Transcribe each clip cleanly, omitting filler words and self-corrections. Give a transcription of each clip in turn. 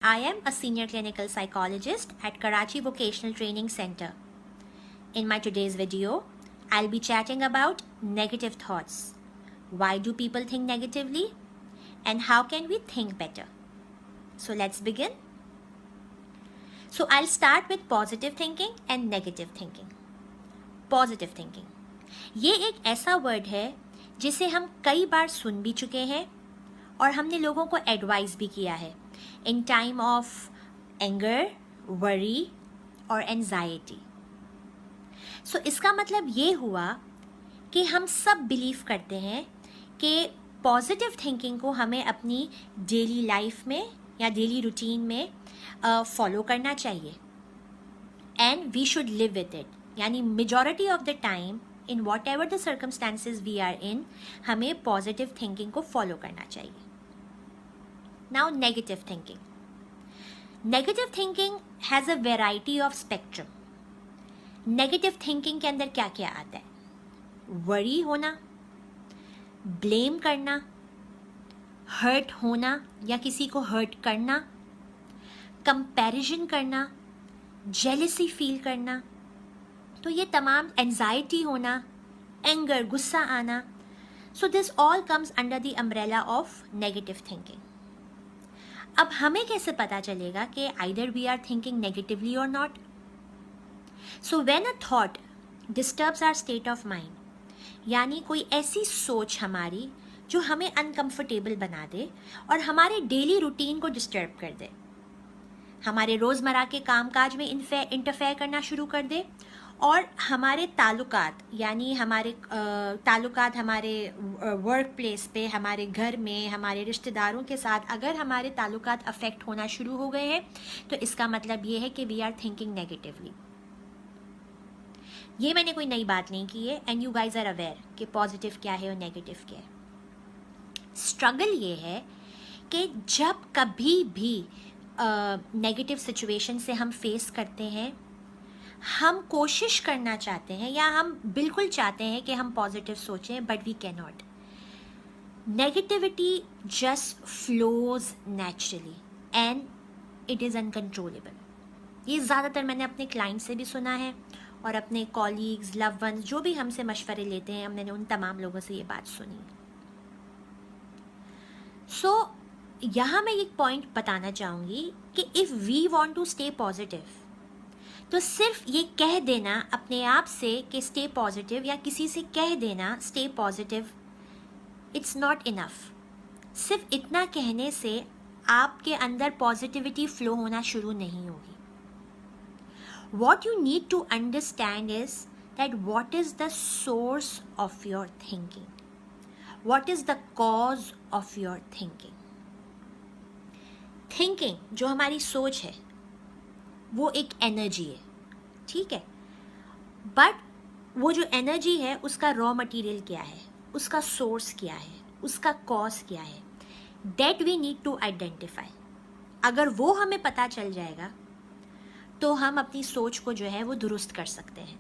I am a senior clinical psychologist at Karachi Vocational Training Center. In my today's video, I'll be chatting about negative thoughts. Why do people think negatively? And how can we think better? So let's begin. So I'll start with positive thinking and negative thinking. Positive thinking. ये एक ऐसा word है जिसे हम कई बार सुन भी चुके हैं और हमने लोगों को एडवाइस भी किया है in time of anger, worry और एंजाइटी. सो इसका मतलब ये हुआ कि हम सब बिलीव करते हैं कि पॉजिटिव थिंकिंग को हमें अपनी डेली लाइफ में या डेली रूटीन में फॉलो करना चाहिए and we should live with it. यानी majority of the time in whatever the circumstances we are in हमें पॉजिटिव थिंकिंग को फॉलो करना चाहिए. Now negative thinking. Negative thinking has a variety of spectrum. Negative thinking के अंदर क्या क्या आता है? वरी होना, ब्लेम करना, हर्ट होना या किसी को हर्ट करना, कंपैरिजन करना, जेलसी फील करना. तो ये तमाम एंजाइटी होना, एंगर, गुस्सा आना. So this all comes under the umbrella of negative thinking. अब हमें कैसे पता चलेगा कि either we are thinking negatively और not? So when a thought disturbs our state of mind, यानी कोई ऐसी सोच हमारी जो हमें अनकंफर्टेबल बना दे और हमारे डेली रूटीन को डिस्टर्ब कर दे, हमारे रोज़मर्रा के कामकाज में इंटरफेयर करना शुरू कर दे और हमारे ताल्लुकात यानी हमारे ताल्लुकात हमारे वर्क प्लेस पे, हमारे घर में, हमारे रिश्तेदारों के साथ अगर हमारे ताल्लुकात अफेक्ट होना शुरू हो गए हैं तो इसका मतलब ये है कि वी आर थिंकिंग नेगेटिवली. ये मैंने कोई नई बात नहीं की है and you guys are aware कि पॉजिटिव क्या है और नेगेटिव क्या है. स्ट्रगल ये है कि जब कभी भी नेगेटिव सिचुएशन से हम फेस करते हैं, हम कोशिश करना चाहते हैं या हम बिल्कुल चाहते हैं कि हम पॉजिटिव सोचें, but we can not. Negativity just flows naturally and it is uncontrollable. ये ज़्यादातर मैंने अपने क्लाइंट से भी सुना है और अपने कॉलीग्स, लव वंस जो भी हमसे मशवरे लेते हैं, हमने उन तमाम लोगों से ये बात सुनी. सो यहाँ मैं एक पॉइंट बताना चाहूँगी कि if we want to stay positive, तो सिर्फ ये कह देना अपने आप से कि स्टे पॉजिटिव या किसी से कह देना stay positive, it's not enough. सिर्फ इतना कहने से आपके अंदर पॉजिटिविटी फ्लो होना शुरू नहीं होगी. What you need to understand is that what is the source of your thinking? What is the cause of your thinking? Thinking जो हमारी सोच है वो एक एनर्जी है, ठीक है, बट वो जो एनर्जी है उसका रॉ मटेरियल क्या है, उसका सोर्स क्या है, उसका कॉज क्या है, that we need to identify. अगर वो हमें पता चल जाएगा तो हम अपनी सोच को जो है वो दुरुस्त कर सकते हैं.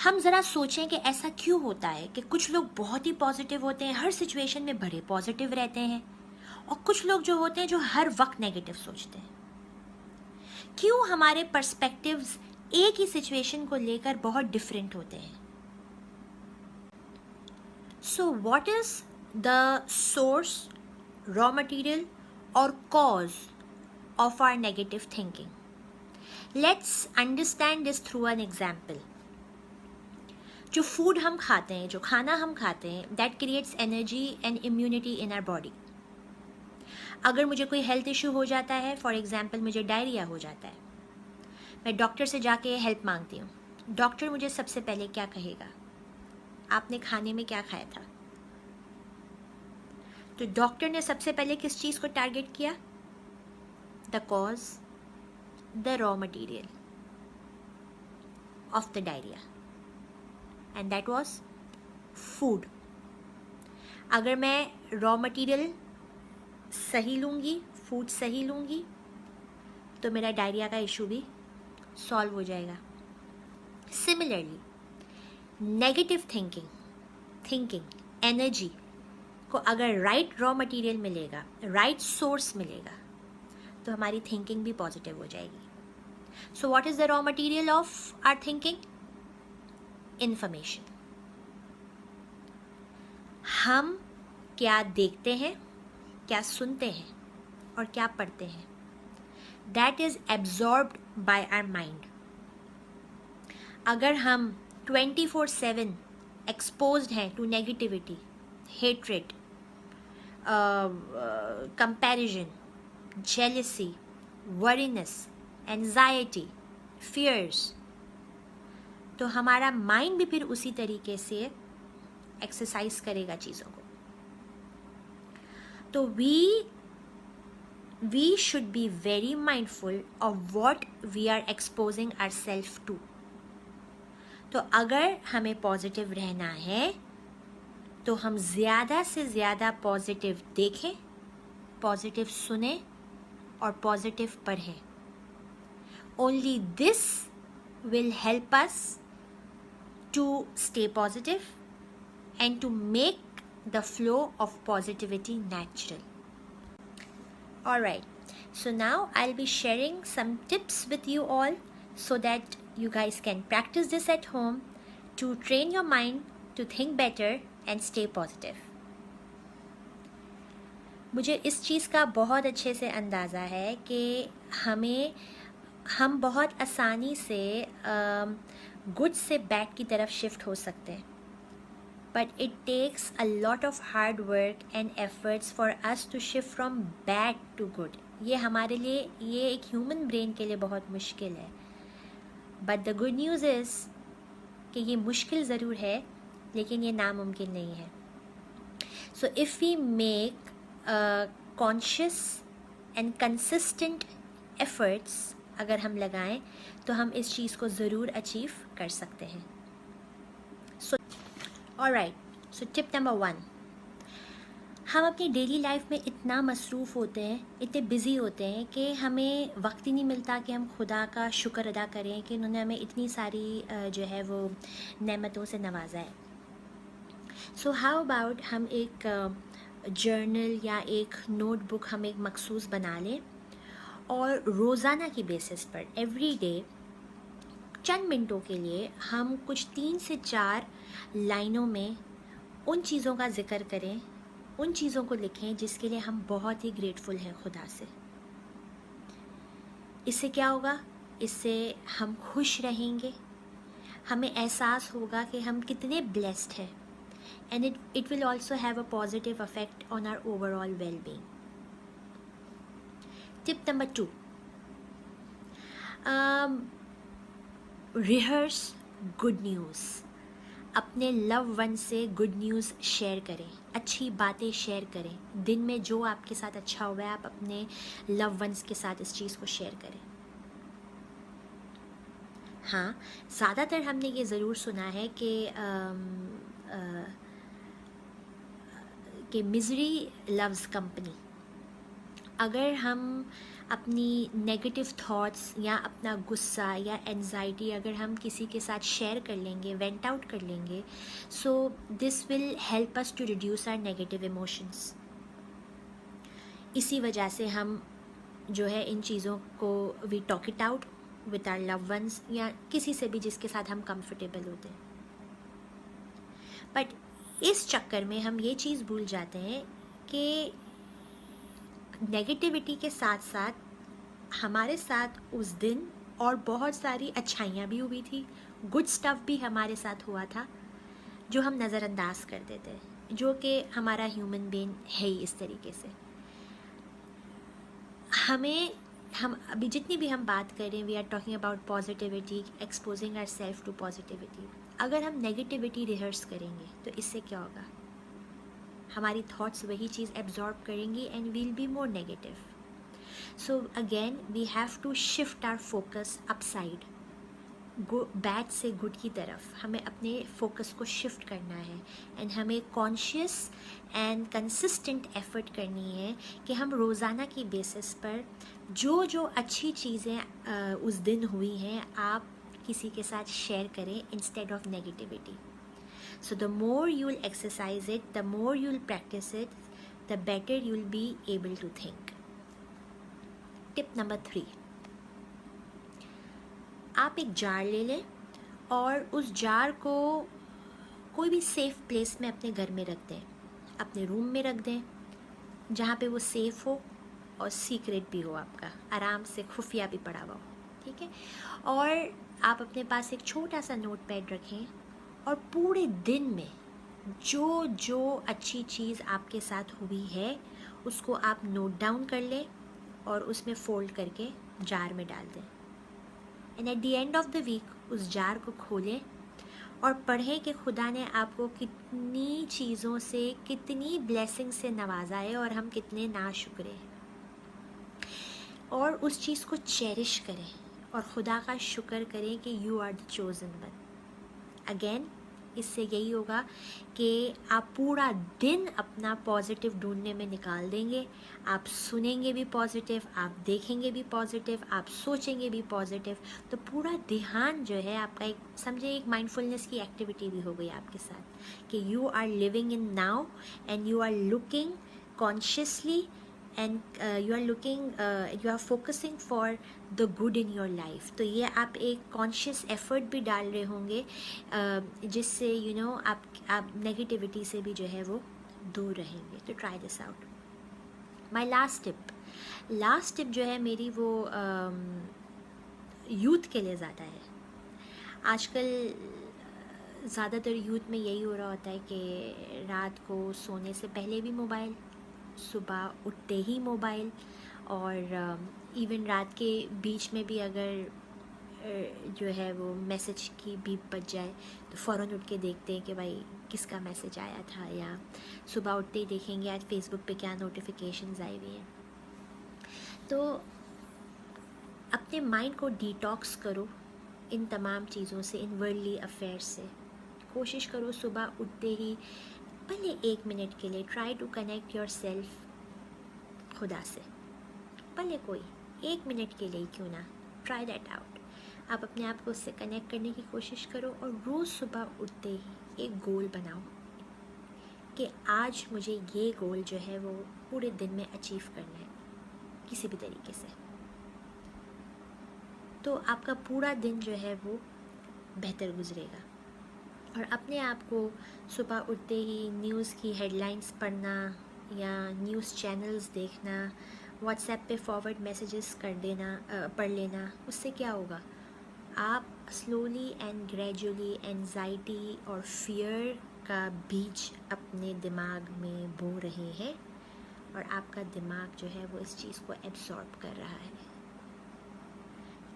हम ज़रा सोचें कि ऐसा क्यों होता है कि कुछ लोग बहुत ही पॉजिटिव होते हैं, हर सिचुएशन में बड़े पॉजिटिव रहते हैं, और कुछ लोग जो होते हैं जो हर वक्त नेगेटिव सोचते हैं. क्यों हमारे पर्सपेक्टिव्स एक ही सिचुएशन को लेकर बहुत डिफरेंट होते हैं? सो what is the source, raw material और cause of our negative thinking? Let's understand this through an example. जो फूड हम खाते हैं, जो खाना हम खाते हैं, that creates energy and immunity in our body. अगर मुझे कोई हेल्थ इशू हो जाता है, फॉर एग्जाम्पल मुझे डायरिया हो जाता है, मैं डॉक्टर से जाके हेल्प मांगती हूँ. डॉक्टर मुझे सबसे पहले क्या कहेगा? आपने खाने में क्या खाया था? तो डॉक्टर ने सबसे पहले किस चीज़ को टारगेट किया? The cause, the raw material of the diarrhea, and that was food. अगर मैं raw material सही लूँगी, फूड सही लूँगी, तो मेरा डायरिया का इशू भी सॉल्व हो जाएगा. सिमिलरली नेगेटिव थिंकिंग, एनर्जी को अगर राइट रॉ मटेरियल मिलेगा, राइट सोर्स मिलेगा, तो हमारी थिंकिंग भी पॉजिटिव हो जाएगी. So what is the raw material of our thinking? Information. हम क्या देखते हैं, क्या सुनते हैं और क्या पढ़ते हैं, that is absorbed by our mind. अगर हम 24/7 एक्सपोज्ड हैं to negativity, hatred, comparison, jealousy, worriness, anxiety, fears, तो हमारा माइंड भी फिर उसी तरीके से एक्सरसाइज करेगा चीज़ों को. तो we should be very mindful of what we are exposing ourselves to. तो अगर हमें पॉजिटिव रहना है तो हम ज़्यादा से ज़्यादा पॉजिटिव देखें, पॉजिटिव सुने और पॉजिटिव पढ़ें. Only this will help us to stay positive and to make the flow of positivity natural. Alright, so now I'll be sharing some tips with you all so that you guys can practice this at home to train your mind to think better and stay positive. मुझे इस चीज़ का बहुत अच्छे से अंदाज़ा है कि हम बहुत आसानी से गुड से बैड की तरफ शिफ्ट हो सकते हैं. But it takes a lot of hard work and efforts for us to shift from bad to good. ये हमारे लिए, ये एक ह्यूमन ब्रेन के लिए बहुत मुश्किल है. But the good news is कि ये मुश्किल ज़रूर है लेकिन ये नामुमकिन नहीं है. So if we make conscious and consistent efforts अगर हम लगाएं तो हम इस चीज़ को ज़रूर अचीव कर सकते हैं. Alright, so tip number 1. हम अपनी डेली लाइफ में इतना मसरूफ़ होते हैं, इतने बिज़ी होते हैं कि हमें वक्त ही नहीं मिलता कि हम खुदा का शुक्र अदा करें कि उन्होंने हमें इतनी सारी जो है वो नेमतों से नवाजा है. सो हाउ अबाउट हम एक जर्नल या एक नोटबुक हम एक मखसूस बना लें और रोज़ाना की बेसिस पर एवरी डे चंद मिनटों के लिए हम कुछ 3 से 4 लाइनों में उन चीज़ों का जिक्र करें, उन चीज़ों को लिखें जिसके लिए हम बहुत ही ग्रेटफुल हैं खुदा से. इससे क्या होगा? इससे हम खुश रहेंगे, हमें एहसास होगा कि हम कितने ब्लेस्ड हैं, and it will also have a positive effect on our overall well being. Tip number 2. Rehearse good news. अपने लव वन से गुड न्यूज़ शेयर करें, अच्छी बातें शेयर करें. दिन में जो आपके साथ अच्छा हुआ है आप अपने लव वंस के साथ इस चीज़ को शेयर करें. हाँ, ज़्यादातर हमने ये ज़रूर सुना है कि मिज़री लव्स कंपनी. अगर हम अपनी नेगेटिव थॉट्स या अपना गुस्सा या एंजाइटी अगर हम किसी के साथ शेयर कर लेंगे, वेंट आउट कर लेंगे, so this will help us to reduce our negative emotions. इसी वजह से हम जो है इन चीज़ों को we talk it out with our love ones या किसी से भी जिसके साथ हम कंफर्टेबल होते हैं. बट इस चक्कर में हम ये चीज़ भूल जाते हैं कि नेगेटिविटी के साथ साथ हमारे साथ उस दिन और बहुत सारी अच्छाइयाँ भी हुई थी, गुड स्टफ भी हमारे साथ हुआ था जो हम नज़रअंदाज कर देते हैं, जो कि हमारा ह्यूमन बीइंग है ही इस तरीके से. हम अभी जितनी भी हम बात कर रहे हैं, we are talking about positivity, exposing our self to positivity. अगर हम नेगेटिविटी रिहर्स करेंगे तो इससे क्या होगा? हमारी थॉट्स वही चीज़ एब्जॉर्ब करेंगी and we'll be more negative. So again we have to shift our focus upside, bad से गुड की तरफ हमें अपने फोकस को शिफ्ट करना है. एंड हमें कॉन्शियस एंड कंसिस्टेंट एफर्ट करनी है कि हम रोज़ाना की बेसिस पर जो जो अच्छी चीज़ें उस दिन हुई हैं आप किसी के साथ शेयर करें instead of negativity. So the more you'll exercise it, the more you'll practice it, the better you'll be able to think. Tip number 3, आप एक जार ले लें और उस जार को कोई भी सेफ प्लेस में अपने घर में रख दें, अपने रूम में रख दें, जहाँ पे वो सेफ हो और सीक्रेट भी हो, आपका आराम से खुफिया भी पड़ा हुआ हो, ठीक है। और आप अपने पास एक छोटा सा नोट पैड रखें और पूरे दिन में जो जो अच्छी चीज़ आपके साथ हुई है उसको आप नोट डाउन कर लें और उसमें फोल्ड करके जार में डाल दें। And at the end of the week उस जार को खोलें और पढ़ें कि खुदा ने आपको कितनी चीज़ों से, कितनी ब्लेसिंग से नवाजा है और हम कितने नाशुक्र हैं। और उस चीज़ को चेरिश करें और खुदा का शुक्र करें कि you are the chosen one. Again इससे यही होगा कि आप पूरा दिन अपना पॉजिटिव ढूंढने में निकाल देंगे। आप सुनेंगे भी पॉजिटिव, आप देखेंगे भी पॉजिटिव, आप सोचेंगे भी पॉजिटिव। तो पूरा ध्यान जो है आपका, एक समझे एक माइंडफुलनेस की एक्टिविटी भी हो गई आपके साथ कि you are living in now and you are looking consciously and you are focusing for the good in your life. तो ये आप एक कॉन्शियस एफर्ट भी डाल रहे होंगे जिससे आप नेगेटिविटी से भी जो है वो दूर रहेंगे। तो try this out. My last tip जो है मेरी वो यूथ के लिए ज़्यादा है। आजकल ज़्यादातर यूथ में यही हो रहा होता है कि रात को सोने से पहले भी मोबाइल, सुबह उठते ही मोबाइल, और इवन रात के बीच में भी अगर जो है वो मैसेज की बीप बज जाए तो फ़ौरन उठ के देखते हैं कि भाई किसका मैसेज आया था, या सुबह उठते ही देखेंगे आज फेसबुक पे क्या नोटिफिकेशंस आई हुई हैं। तो अपने माइंड को डिटॉक्स करो इन तमाम चीज़ों से, इन वर्ल्डली अफेयर्स से। कोशिश करो सुबह उठते ही भले 1 मिनट के लिए try to connect your self खुदा से, भले कोई 1 मिनट के लिए क्यों ना, ट्राई दैट आउट। आप अपने आप को उससे कनेक्ट करने की कोशिश करो और रोज़ सुबह उठते ही एक गोल बनाओ कि आज मुझे ये गोल जो है वो पूरे दिन में अचीव करना है किसी भी तरीके से। तो आपका पूरा दिन जो है वो बेहतर गुजरेगा। और अपने आप को सुबह उठते ही न्यूज़ की हेडलाइंस पढ़ना या न्यूज़ चैनल्स देखना, व्हाट्सएप पे फॉरवर्ड मैसेजेस कर देना, पढ़ लेना, उससे क्या होगा, आप स्लोली एंड ग्रेजुअली एंजाइटी और फियर का बीज अपने दिमाग में बो रहे हैं और आपका दिमाग जो है वो इस चीज़ को एब्जॉर्ब कर रहा है।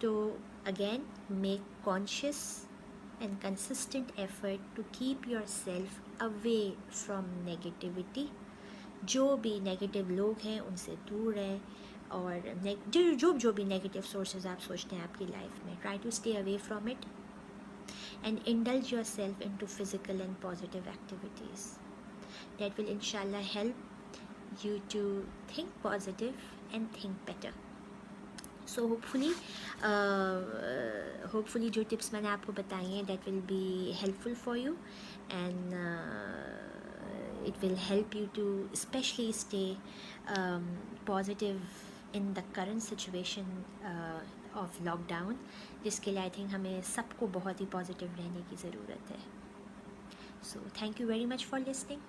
तो again make conscious and consistent effort to keep yourself away from negativity। जो भी नेगेटिव लोग हैं उनसे दूर रहें, और जो भी नेगेटिव सोर्सेज आप सोचते हैं आपकी लाइफ में, try to stay away from it and indulge yourself into physical and positive activities that will inshallah help you to think positive and think better। So hopefully जो टिप्स मैंने आपको बताई हैं that will be helpful for you and it will help you to specially stay positive in the current situation of lockdown, जिसके लिए I think हमें सबको बहुत ही पॉजिटिव रहने की ज़रूरत है। So thank you very much for listening.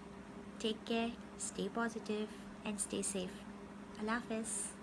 Take care, stay positive and stay safe. अल्लाह हाफ़िज़।